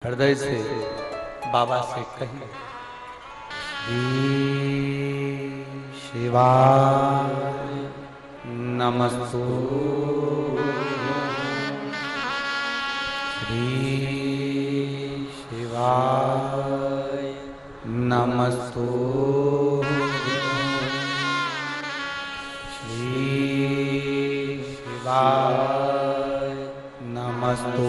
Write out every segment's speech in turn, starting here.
हृदय से बाबा से कहिए, श्री शिवाय नमस्तु, श्री शिवाय नमस्तु, श्री शिवाय नमस्तु,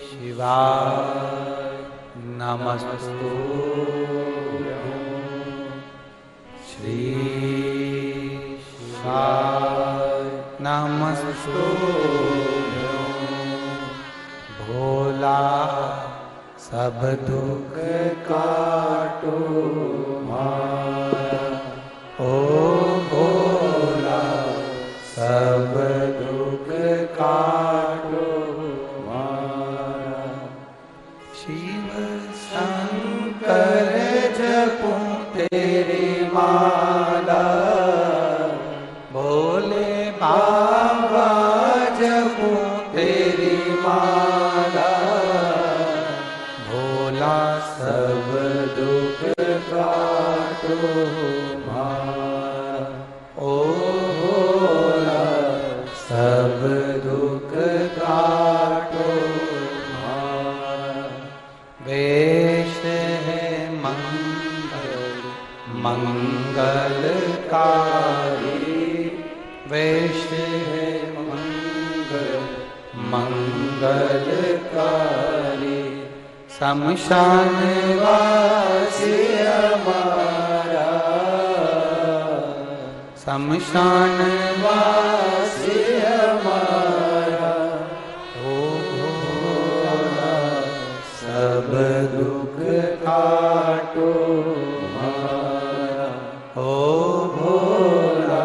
शिवाय नमस्तु, श्री शिवाय नमस्तु। भोला सब दुख काटो मारा, ओ भोला सब दुख काटो मारा। शिव शंकर जपूं तेरी माला, भोले बाबा जपूं तेरी माला। भोला सब दुख काटो मारा, ओ भोला सब दुख काटो मारा। वेश है मंगलकारी, वेश है मंगलकारी। शमशान वासी हमारा, शमशान वासी हमारा। ओ भोला सब दुख काटो मारा, ओ भोला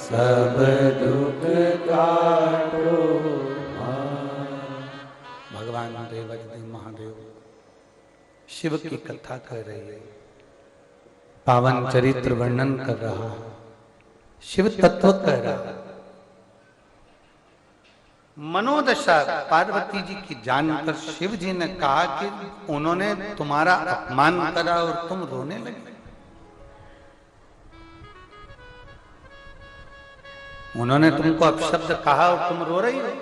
सब दुख काटो मारा। भगवान देवाधिदेव महादेव शिव की कथा कर रही है, पावन चरित्र वर्णन कर रहा है, शिव तत्व कह रहा है। मनोदशा पार्वती जी की जानकर शिव जी ने कहा कि उन्होंने तुम्हारा अपमान करा और तुम रोने लगे। उन्होंने तुमको अपशब्द कहा और तुम रो रही हो।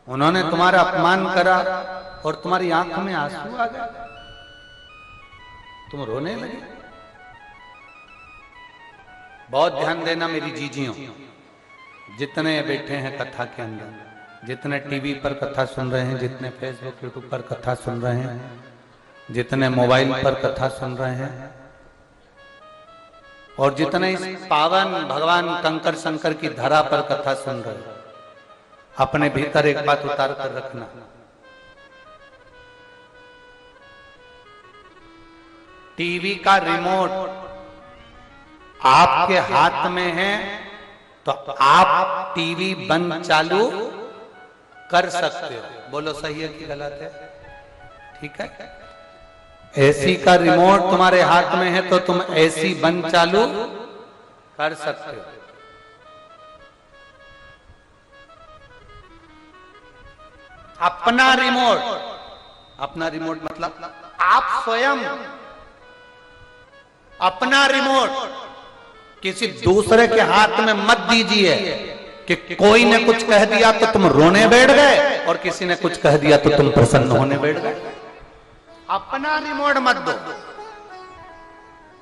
उन्होंने तुम्हारा अपमान करा और तुम्हारी आंख में आंसू आ गए, तुम रोने लगे। बहुत ध्यान देना मेरी जीजियों, जितने बैठे हैं कथा के अंदर, जितने टीवी पर कथा सुन रहे हैं, जितने फेसबुक यूट्यूब पर कथा सुन रहे हैं, जितने मोबाइल पर कथा सुन रहे हैं, और जितने इस पावन भगवान कंकर शंकर की धरा पर कथा सुन रहे हैं, अपने भीतर एक बात उतार कर रखना। टीवी का रिमोट आपके हाथ में है तो आप टीवी बंद चालू कर सकते हो। बोलो सही है कि गलत है? ठीक है। एसी का रिमोट तुम्हारे हाथ में है तो तुम एसी बंद चालू कर सकते हो। अपना रिमोट, अपना रिमोट मतलब आप स्वयं अपना रिमोट किसी दूसरे के हाथ में मत दीजिए कि कोई ने कुछ कह दिया तो तुम रोने बैठ गए और किसी ने कुछ कह दिया तो तुम प्रसन्न होने बैठ गए। अपना रिमोट मत दो।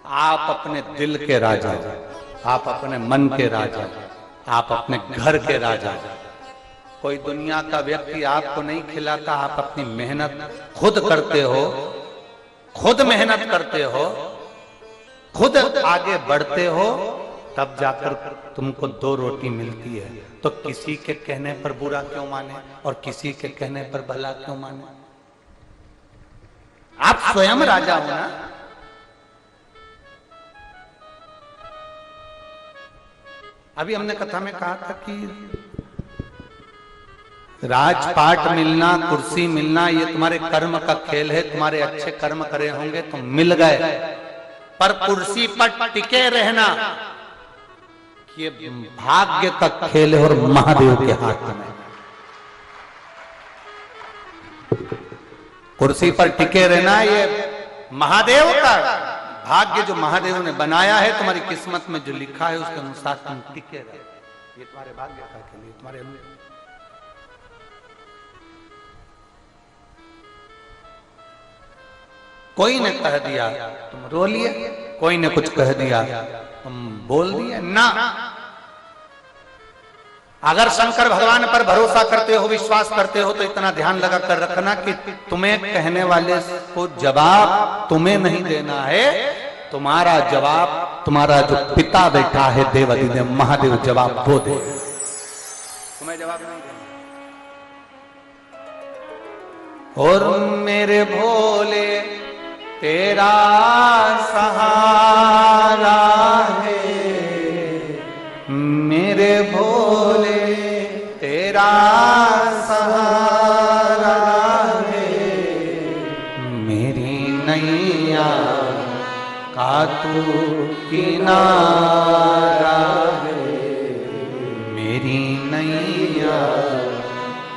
आप अपने दिल के राजा, आप अपने मन के राजा, आप अपने घर के राजा। कोई दुनिया का व्यक्ति आपको नहीं खिलाता, आप अपनी मेहनत खुद करते हो, खुद मेहनत करते हो, खुद आगे बढ़ते हो, तब जाकर तुमको दो रोटी मिलती है। तो किसी के कहने पर बुरा क्यों माने और किसी के कहने पर भला क्यों माने? आप स्वयं राजा हो ना। अभी हमने कथा में कहा था कि राजपाट मिलना, कुर्सी मिलना, ये तुम्हारे कर्म का खेल है। तुम्हारे अच्छे कर्म करे होंगे तो मिल गए, पर कुर्सी पर टिके रहना ये भाग्य का खेल है और महादेव के हाथ में। कुर्सी पर टिके रहना ये महादेव का भाग्य, जो महादेव ने बनाया है। तुम्हारी किस्मत में जो लिखा है उसके अनुसार तुम टिके रहे। ये तुम्हारे भाग्य का खेल है, तुम्हारे कोई ने कह दिया तुम रो लिए, कोई ने कुछ कह दिया तुम बोल दिए ना। अगर शंकर भगवान पर भरोसा करते हो, विश्वास करते हो, तो इतना ध्यान लगा कर रखना कि तुम्हें कहने वाले को जवाब तुम्हें नहीं देना है। तुम्हारा जवाब तुम्हारा जो पिता बैठा है देवाधिदेव महादेव जवाब वो दे, तुम्हें जवाब नहीं देना। और मेरे भोले तेरा सहारा है, मेरे भोले तेरा सहारा है, मेरी नैया का तू किनारा है, मेरी नैया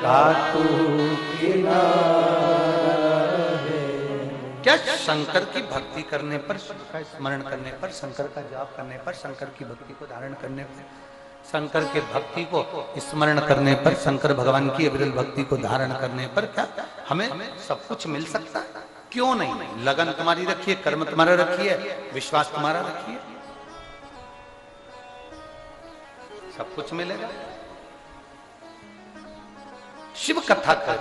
का तू किनारा। क्या शंकर की भक्ति करने पर, शिव का स्मरण करने पर, शंकर का जाप करने पर, शंकर की भक्ति को धारण करने पर, शंकर के भक्ति को स्मरण करने पर, शंकर भगवान की अविरल भक्ति को धारण करने पर क्या हमें सब कुछ मिल सकता है? क्यों नहीं? लगन तुम्हारी रखिए, कर्म तुम्हारा रखिए, विश्वास तुम्हारा रखिए, सब कुछ मिलेगा। शिव कथा कर,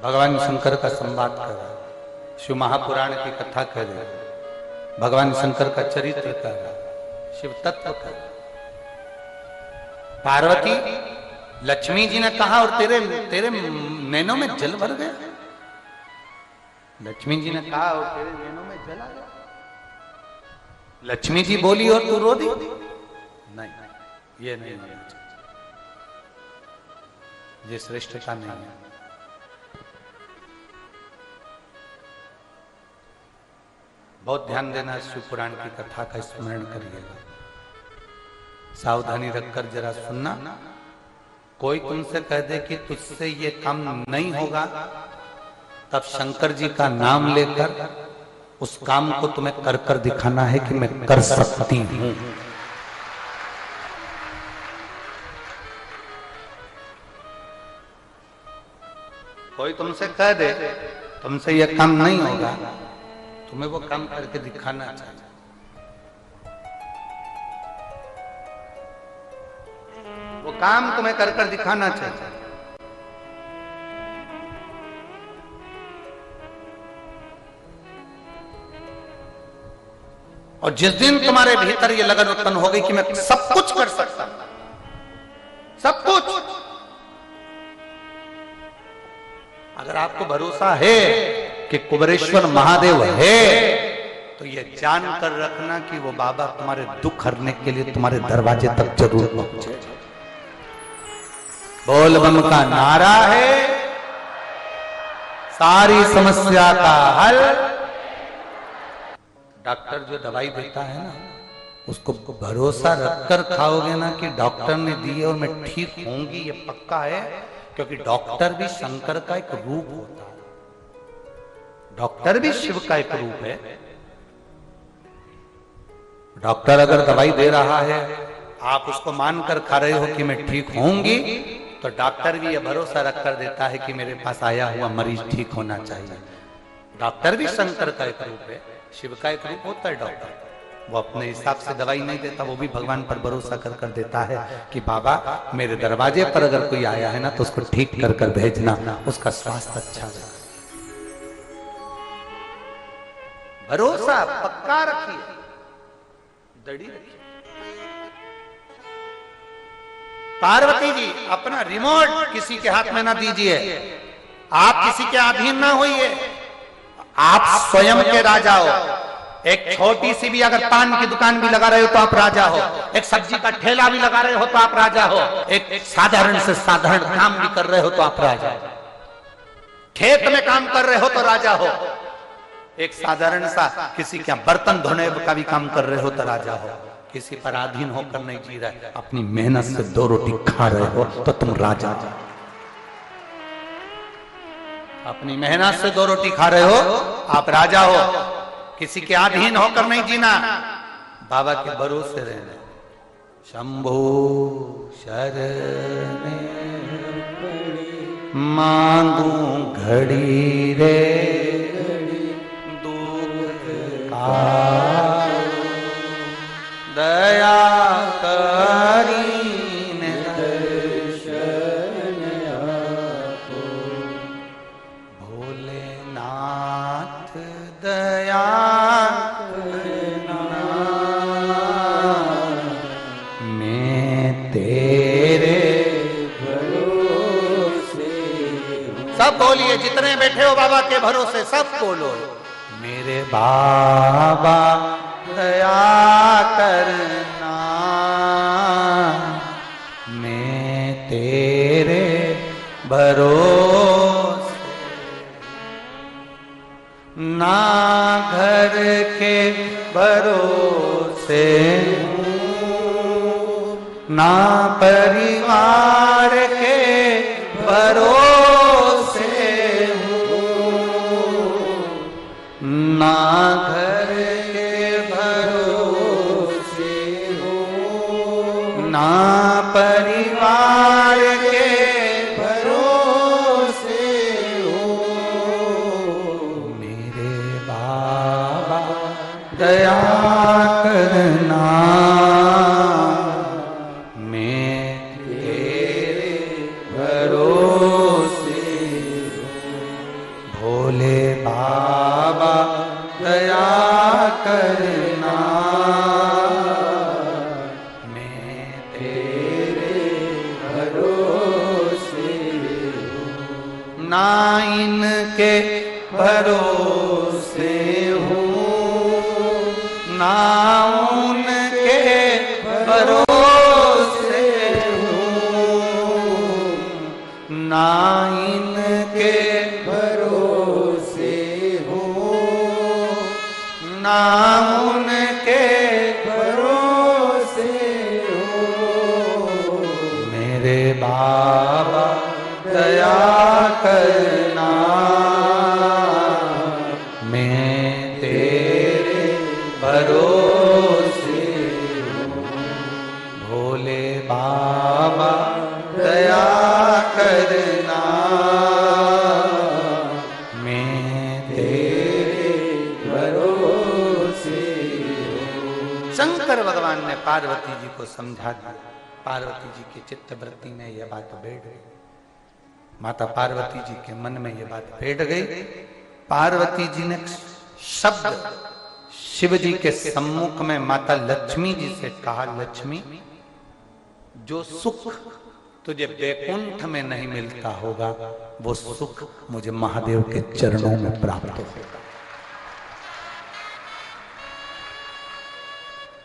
भगवान शंकर का संवाद कर, शिव महापुराण की कथा कर, भगवान शंकर का चरित्र कर, शिव तत्व कर। पार्वती लक्ष्मी जी ने कहा और तेरे तेरे नैनों में जल भर गया। लक्ष्मी जी ने कहा और तेरे नैनों में जल आ गया। लक्ष्मी जी बोली और तू रो दी? नहीं, ये नहीं होना चाहिए, ये श्रेष्ठता नहीं है। बहुत ध्यान देना, शिव पुराण की कथा का स्मरण करिएगा, सावधानी रखकर जरा सुनना। कोई तुमसे कह दे कि तुझसे ये काम नहीं होगा, तब शंकर जी का नाम लेकर उस काम को तुम्हें कर कर दिखाना है कि मैं कर सकती हूं। कोई तुमसे कह दे तुमसे ये काम नहीं होगा, तुम्हें वो काम करके दिखाना चाहिए। वो काम तुम्हें कर कर दिखाना चाहिए। और जिस दिन तुम्हारे भीतर ये लगन उत्पन्न हो गई कि मैं सब कुछ कर सकता हूं, सब कुछ, अगर आपको भरोसा है कि कुबेरेश्वर महादेव है, तो ये जान कर रखना कि वो बाबा तुम्हारे दुख हरने के लिए तुम्हारे दरवाजे तक जरूर पहुंचे। बोल बम का नारा है, सारी समस्या का हल। डॉक्टर जो दवाई देता है ना, उसको भरोसा रखकर खाओगे ना कि डॉक्टर ने दी है और मैं ठीक होंगी, ये पक्का है। क्योंकि डॉक्टर भी शंकर का एक रूप होता है, डॉक्टर भी शिव का एक रूप है। डॉक्टर अगर दवाई दे रहा है, आप उसको मानकर खा रहे हो कि मैं ठीक होंगी, तो डॉक्टर भी यह भरोसा रखकर देता है कि मेरे पास आया हुआ मरीज ठीक होना चाहिए। डॉक्टर भी शंकर का एक रूप है, शिव का एक रूप होता है डॉक्टर। वो अपने हिसाब से दवाई नहीं देता, वो भी भगवान पर भरोसा कर कर देता है कि बाबा मेरे दरवाजे पर अगर कोई आया है ना, तो उसको ठीक कर कर भेजना, उसका स्वास्थ्य अच्छा है। भरोसा पक्का रखिए, दड़ी रखिए। पार्वती जी, अपना रिमोट किसी के हाथ में ना दीजिए, आप किसी के अधीन ना होइए, आप स्वयं के राजा हो। एक छोटी सी भी अगर पान की दुकान भी लगा रहे हो तो आप राजा हो, एक सब्जी का ठेला भी लगा रहे हो तो आप राजा हो, एक साधारण से साधारण काम भी कर रहे हो तो आप राजा हो, खेत में काम कर रहे हो तो राजा हो, एक साधारण सा किसी के बर्तन धोने का भी काम कर रहे हो तो राजा हो। किसी पर अधीन होकर नहीं जी रहा है, अपनी मेहनत से 2 रोटी खा रहे हो तो तुम राजा। अपनी मेहनत से 2 रोटी खा रहे हो, आप राजा हो। किसी के अधीन होकर नहीं जीना, बाबा के भरोसे रहना। शंभो शरण मांगू घड़ी रे दुख का, दया करीन दर्शन आपको, भोलेनाथ दया करना, मैं तेरे भरोसे। सब बोलिए, जितने बैठे हो बाबा के भरोसे सब बोलो, मेरे बाबा दया करना, मैं तेरे भरोसे। ना घर के भरोसे हूँ, ना परिवार के भरोसे हूँ, ना घर के भरोसे हूँ, ना परिवार के भरोसे हूँ, मेरे बाबा दया करना, मैं तेरे भरोसे हूँ, भोले बाबा दया करना, मैं तेरे भरोसे हूँ, ना इनके भरोसे हूँ, ना उनके भरोसे हूँ, ना इनके भरोसे हूँ, ना उनके भरोसे हूँ, मेरे बाबा दया करना, मैं तेरे भरोसे हूँ, भोले बाबा दया करना, मैं तेरे भरोसे हूँ। शंकर भगवान ने पार्वती जी को समझा दिया। पार्वती जी के चित्त वृत्ति में यह बात बैठ गई, माता पार्वती जी के मन में यह बात बैठ गई। पार्वती जी ने शब्द शिव जी के सम्मुख में माता लक्ष्मी जी से कहा, लक्ष्मी, जो सुख तुझे वैकुंठ में नहीं मिलता होगा वो सुख मुझे महादेव के चरणों में प्राप्त होगा।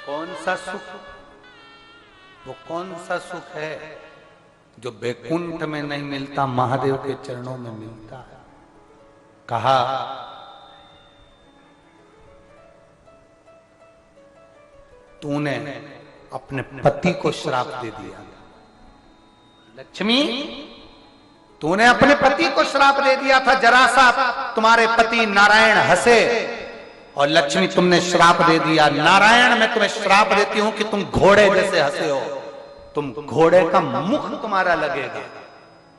कौन सा सुख? वो कौन सा सुख है जो वैकुंठ में नहीं मिलता, महादेव के चरणों में मिलता है? कहा, तूने अपने पति को श्राप दे दिया। लक्ष्मी, तूने अपने पति को श्राप दे दिया था। जरा सा तुम्हारे पति नारायण हंसे और लक्ष्मी तुमने श्राप दे दिया। नारायण, मैं तुम्हें श्राप देती हूं कि तुम घोड़े जैसे हंसे हो, तुम घोड़े का मुख तुम्हारा लगेगा।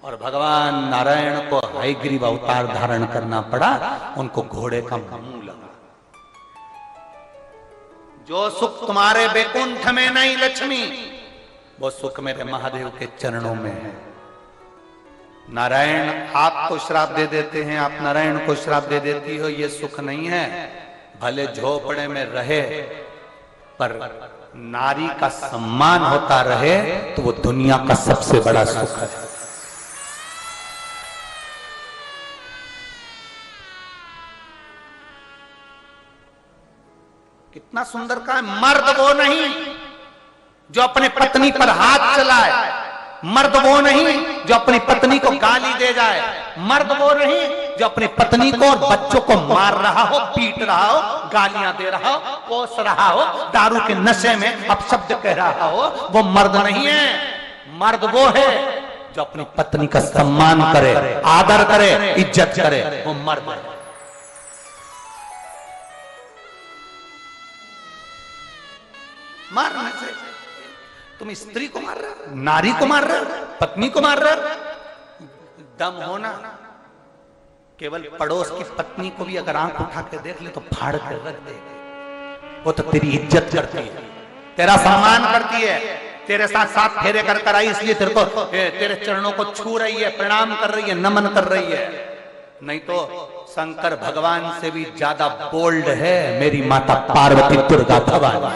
और भगवान नारायण को हयग्रीव अवतार धारण करना पड़ा, उनको घोड़े का मुंह लगा। जो सुख तुम्हारे वैकुंठ में नहीं लक्ष्मी, वो सुख मेरे महादेव के चरणों में है। नारायण आपको श्राप दे देते हैं, आप नारायण को श्राप दे देती हो, ये सुख नहीं है। भले झोपड़े में रहे पर नारी का सम्मान होता रहे तो वो दुनिया का सबसे बड़ा सुख है। कितना सुंदर कहा है, मर्द वो नहीं जो अपने पत्नी पर हाथ चलाए, मर्द वो नहीं जो अपनी पत्नी को गाली दे जाए, मर्द वो नहीं जो अपनी पत्नी को और बच्चों को मार रहा हो, पीट रहा हो, गालियां दे रहा हो, कोस रहा हो, दारू के नशे में अपशब्द कह रहा हो, वो मर्द नहीं है। मर्द वो है जो अपनी पत्नी का सम्मान करे, आदर करे, इज्जत करे, वो मर्द है। मारने से तुम स्त्री को मार रहे हो, नारी को मार रहे हो, पत्नी को मार रहे हो। दम होना केवल पड़ोस की पत्नी को भी अगर आंख उठा के देख ले तो फाड़ के रख दे। वो तो तेरी इज्जत करती है, तेरा सम्मान करती है, तेरे साथ साथ फेरे कर आई, इसलिए तेरे को तेरे चरणों को छू रही है, प्रणाम कर रही है, नमन कर रही है। नहीं तो शंकर भगवान से भी ज्यादा बोल्ड है मेरी माता पार्वती दुर्गा भवानी।